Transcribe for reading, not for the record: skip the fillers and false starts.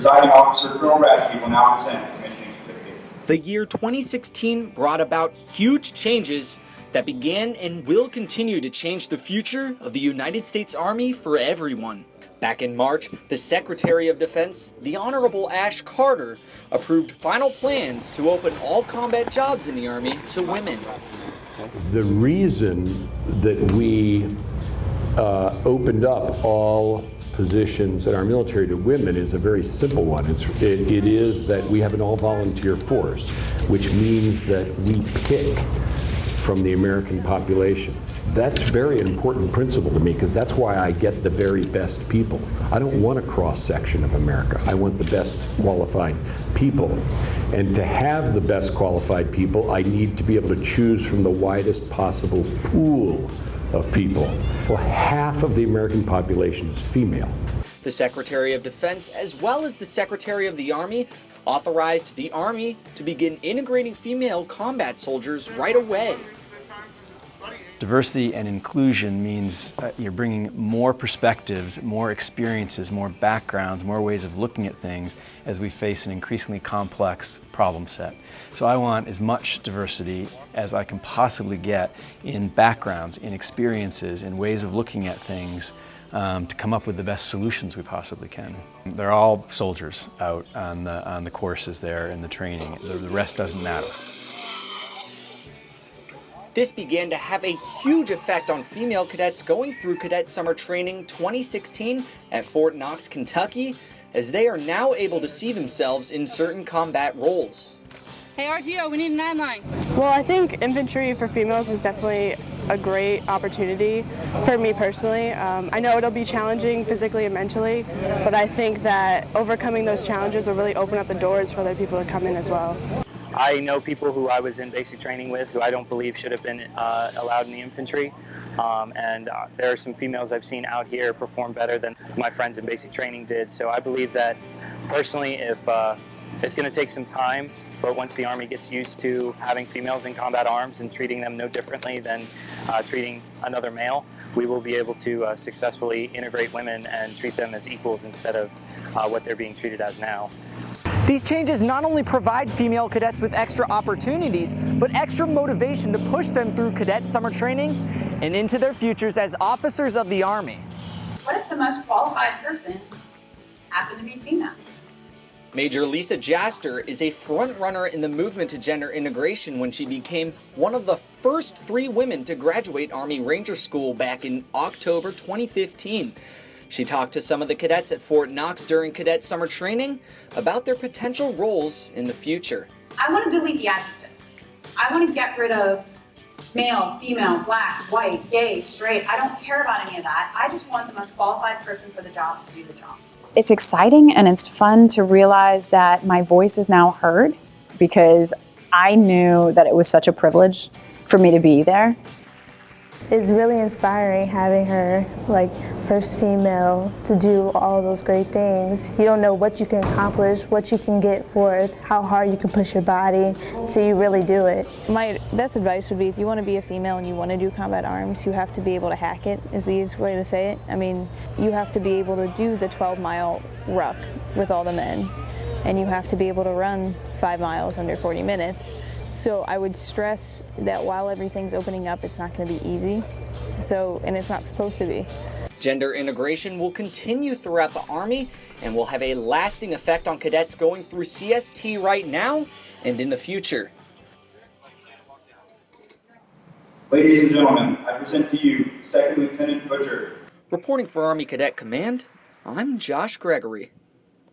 Presiding Officer Colonel Rotc will now present the commissioning certificate. The year 2016 brought about huge changes that began and will continue to change the future of the United States Army for everyone. Back in March, the Secretary of Defense, the Honorable Ash Carter, approved final plans to open all combat jobs in the Army to women. The reason that we opened up all positions in our military to women is a very simple one. It is that we have an all-volunteer force, which means that we pick from the American population. That's a very important principle to me because that's why I get the very best people. I don't want a cross-section of America. I want the best qualified people. And to have the best qualified people, I need to be able to choose from the widest possible pool of people. Well, half of the American population is female. The Secretary of Defense, as well as the Secretary of the Army, authorized the Army to begin integrating female combat soldiers right away. Diversity and inclusion means you're bringing more perspectives, more experiences, more backgrounds, more ways of looking at things as we face an increasingly complex problem set. So I want as much diversity as I can possibly get in backgrounds, in experiences, in ways of looking at things to come up with the best solutions we possibly can. They're all soldiers out on the courses there and the training. The rest doesn't matter. This began to have a huge effect on female cadets going through Cadet Summer Training 2016 at Fort Knox, Kentucky, as they are now able to see themselves in certain combat roles. Hey RTO, we need a 9-line. Well, I think infantry for females is definitely a great opportunity for me personally. I know it'll be challenging physically and mentally, but I think that overcoming those challenges will really open up the doors for other people to come in as well. I know people who I was in basic training with who I don't believe should have been allowed in the infantry. And there are some females I've seen out here perform better than my friends in basic training did. So I believe that personally, if it's going to take some time, but once the Army gets used to having females in combat arms and treating them no differently than treating another male, we will be able to successfully integrate women and treat them as equals instead of what they're being treated as now. These changes not only provide female cadets with extra opportunities, but extra motivation to push them through cadet summer training and into their futures as officers of the Army. What if the most qualified person happened to be female? Major Lisa Jaster is a front runner in the movement to gender integration when she became one of the first 3 women to graduate Army Ranger School back in October 2015. She talked to some of the cadets at Fort Knox during cadet summer training about their potential roles in the future. I want to delete the adjectives. I want to get rid of male, female, black, white, gay, straight. I don't care about any of that. I just want the most qualified person for the job to do the job. It's exciting and it's fun to realize that my voice is now heard because I knew that it was such a privilege for me to be there. It's really inspiring having her, like, first female to do all those great things. You don't know what you can accomplish, what you can get for it, how hard you can push your body till you really do it. My best advice would be if you want to be a female and you want to do combat arms, you have to be able to hack it, is the easiest way to say it. I mean, you have to be able to do the 12-mile ruck with all the men, and you have to be able to run 5 miles under 40 minutes. So I would stress that while everything's opening up, it's not going to be easy. And it's not supposed to be. Gender integration will continue throughout the Army and will have a lasting effect on cadets going through CST right now and in the future. Ladies and gentlemen, I present to you Second Lieutenant Butcher. Reporting for Army Cadet Command, I'm Josh Gregory.